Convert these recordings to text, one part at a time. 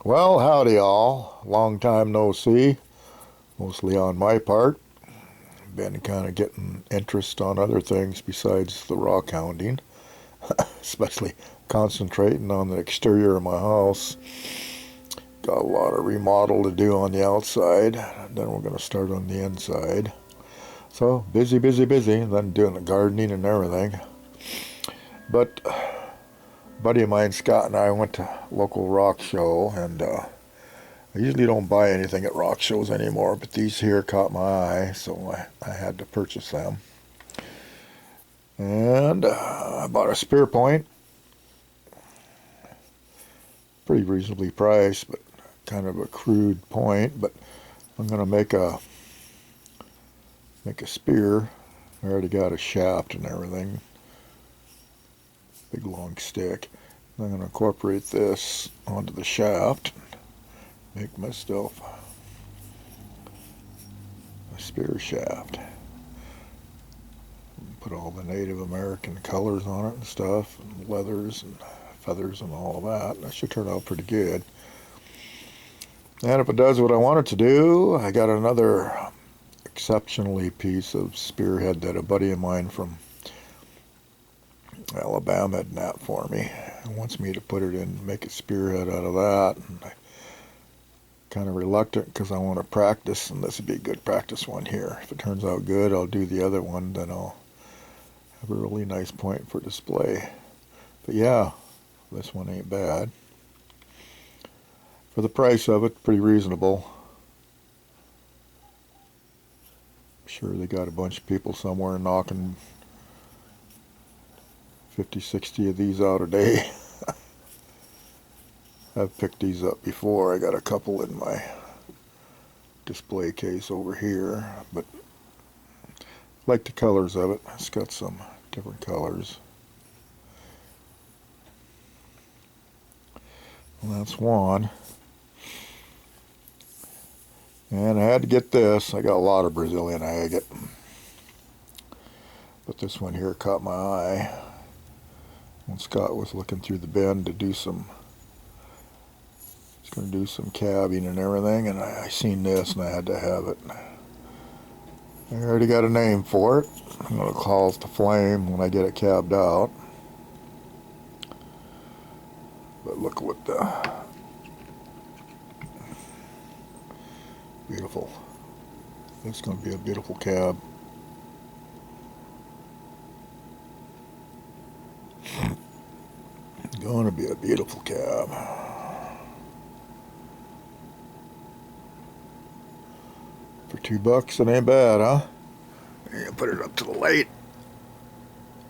Well, howdy all. Long time no see, mostly on my part. Been kind of getting interest on other things besides the rock hounding, especially concentrating on the exterior of my house. Got a lot of remodel to do on the outside, then we're going to start on the inside. So busy, busy, busy, then doing the gardening and everything. But a buddy of mine, Scott, and I went to a local rock show, and I usually don't buy anything at rock shows anymore, but these here caught my eye, so I had to purchase them. And I bought a spear point, pretty reasonably priced, but kind of a crude point. But I'm gonna make a spear. I already got a shaft and everything, big long stick. I'm gonna incorporate this onto the shaft, make myself a spear shaft. Put all the Native American colors on it and stuff, and leathers and feathers and all of that. That should turn out pretty good. And if it does what I want it to do, I got another exceptionally piece of spearhead that a buddy of mine from Alabama had napped for me. He wants me to put it in, make a spearhead out of that. And I'm kind of reluctant because I want to practice, and this would be a good practice one here. If it turns out good, I'll do the other one, then I'll have a really nice point for display. But yeah, this one ain't bad. For the price of it, pretty reasonable. I'm sure they got a bunch of people somewhere knocking 50, 60 of these out a day. I've picked these up before. I got a couple in my display case over here, but I like the colors of it. It's got some different colors. And that's one. And I had to get this. I got a lot of Brazilian agate, but this one here caught my eye when Scott was looking through the bin to do some, he's going to do some cabbing and everything, and I seen this and I had to have it. I already got a name for it. I'm going to call it the Flame when I get it cabbed out. But look what the beautiful. It's going to be a beautiful cab. Going to be a beautiful cab. For $2, it ain't bad, huh? And put it up to the light,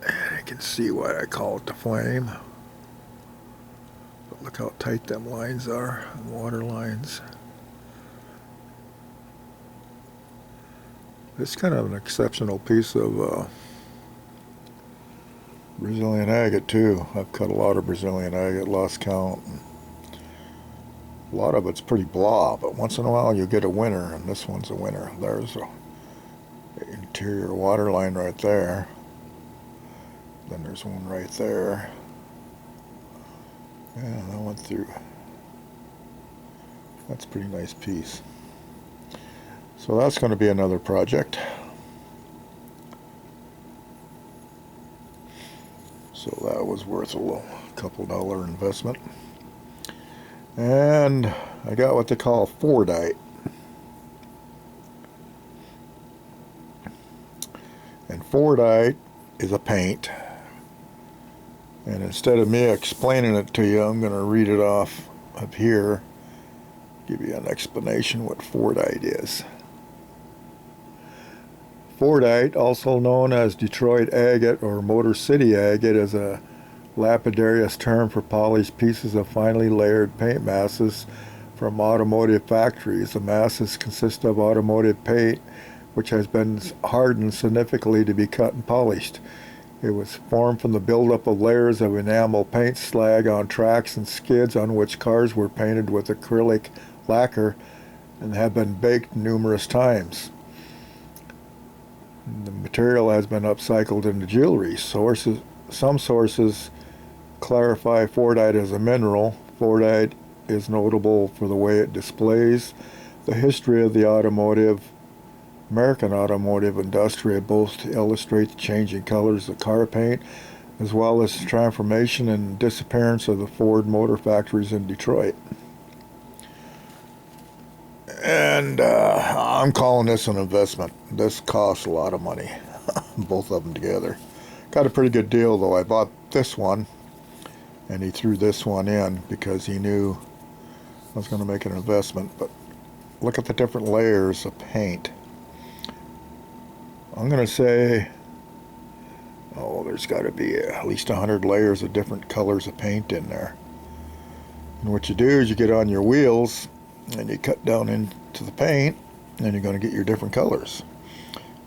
and you can see why I call it the Flame. But look how tight them lines are, the water lines. It's kind of an exceptional piece of Brazilian agate too. I've cut a lot of Brazilian agate, lost count. A lot of it's pretty blah, but once in a while you get a winner, and this one's a winner. There's a interior water line right there. Then there's one right there. Yeah, that went through. That's a pretty nice piece. So that's going to be another project. So that was worth a little couple dollar investment. And I got what they call Forite. And Forite is a paint. And instead of me explaining it to you, I'm going to read it off up here, give you an explanation what Forite is. Forite, also known as Detroit agate or Motor City agate, is a lapidarious term for polished pieces of finely layered paint masses from automotive factories. The masses consist of automotive paint which has been hardened significantly to be cut and polished. It was formed from the buildup of layers of enamel paint slag on tracks and skids on which cars were painted with acrylic lacquer and have been baked numerous times. The material has been upcycled into jewelry. Some sources clarify Forite as a mineral. Forite is notable for the way it displays the history of the American automotive industry. Both illustrate the changing colors of car paint, as well as the transformation and disappearance of the Ford Motor Factories in Detroit. And I'm calling this an investment. This costs a lot of money, both of them together. Got a pretty good deal, though. I bought this one, and he threw this one in because he knew I was going to make an investment. But look at the different layers of paint. I'm going to say, oh, there's got to be at least 100 layers of different colors of paint in there. And what you do is you get on your wheels and you cut down into the paint, and you're going to get your different colors.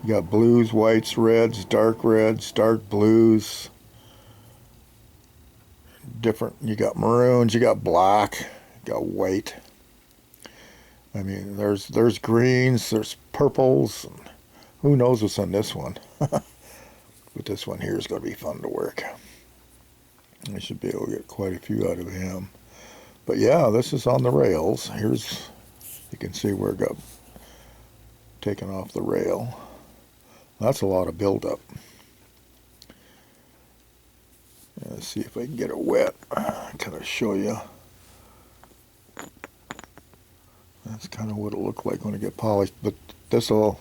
You got blues, whites, reds, dark blues, different. You got maroons, you got black, you got white. I mean, there's greens, there's purples, and who knows what's on this one. But this one here is going to be fun to work. I should be able to get quite a few out of him. But yeah, this is on the rails. Here's, you can see where it got taken off the rail. That's a lot of buildup. Let's see if I can get it wet. Kind of show you. That's kind of what it looked like when it get polished. But this will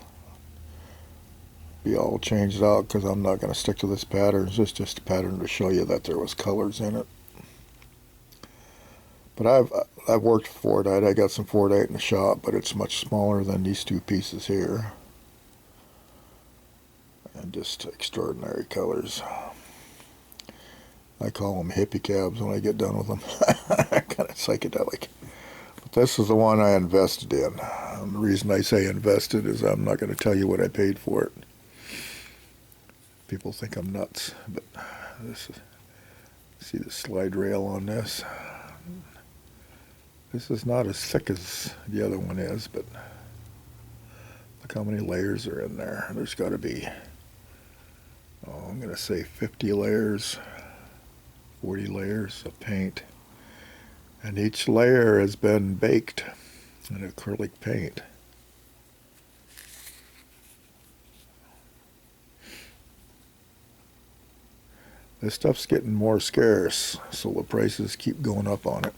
be all changed out because I'm not going to stick to this pattern. It's just a pattern to show you that there was colors in it. But I've worked for Forite. I got some Forite in the shop, but it's much smaller than these two pieces here. And just extraordinary colors. I call them hippie cabs when I get done with them. Kind of psychedelic. But this is the one I invested in. And the reason I say invested is I'm not going to tell you what I paid for it. People think I'm nuts, but this is, see the slide rail on this? This is not as thick as the other one is, but look how many layers are in there. There's got to be, oh, I'm going to say 50 layers, 40 layers of paint. And each layer has been baked in acrylic paint. This stuff's getting more scarce, so the prices keep going up on it.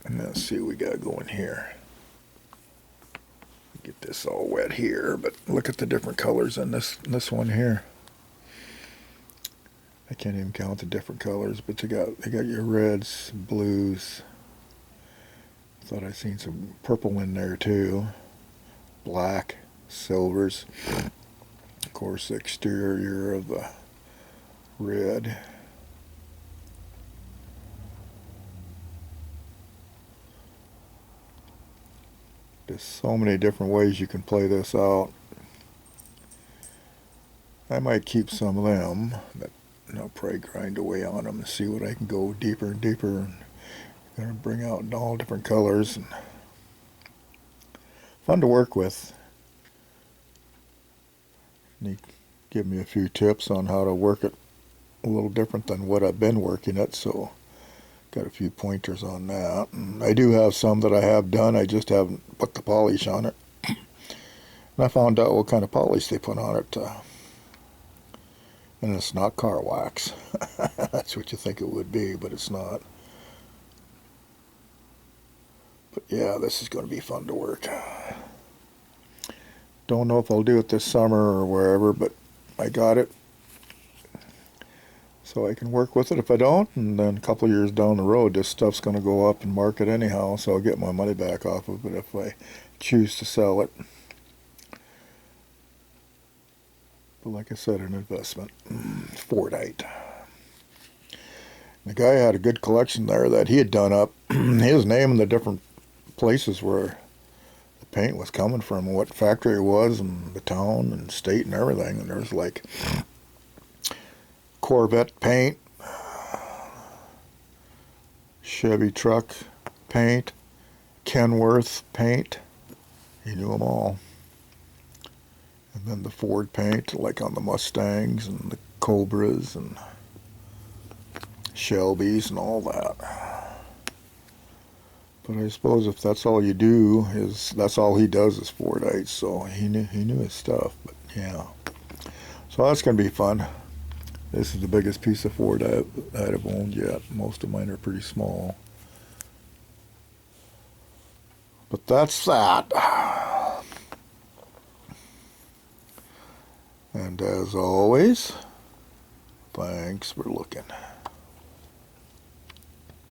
And let's see what we got going here. Get this all wet here, but look at the different colors in this one here. I can't even count the different colors, but they got your reds, blues. Thought I seen some purple in there too. Black, silvers. Of course, the exterior of the red. There's so many different ways you can play this out. I might keep some of them, but I'll probably grind away on them and see what I can go deeper and deeper. And gonna bring out all different colors. And fun to work with. And he give me a few tips on how to work it a little different than what I've been working it, so got a few pointers on that. And I do have some that I have done, I just haven't put the polish on it. And I found out what kind of polish they put on it. And it's not car wax. That's what you think it would be, but it's not. But yeah, this is going to be fun to work. Don't know if I'll do it this summer or wherever, but I got it. So I can work with it if I don't, and then a couple of years down the road, this stuff's going to go up in market anyhow, so I'll get my money back off of it if I choose to sell it. But like I said, an investment. Forite. The guy had a good collection there that he had done up. His name and the different places where the paint was coming from, and what factory it was, and the town and state and everything. And there's like Corvette paint, Chevy truck paint, Kenworth paint. He knew them all. And then the Ford paint, like on the Mustangs and the Cobras and Shelbys and all that. But I suppose if that's all you do is that's all he does is Forite, so he knew his stuff. But yeah, so that's gonna be fun. This is the biggest piece of Forite I've owned yet. Most of mine are pretty small. But that's that. And as always, thanks for looking.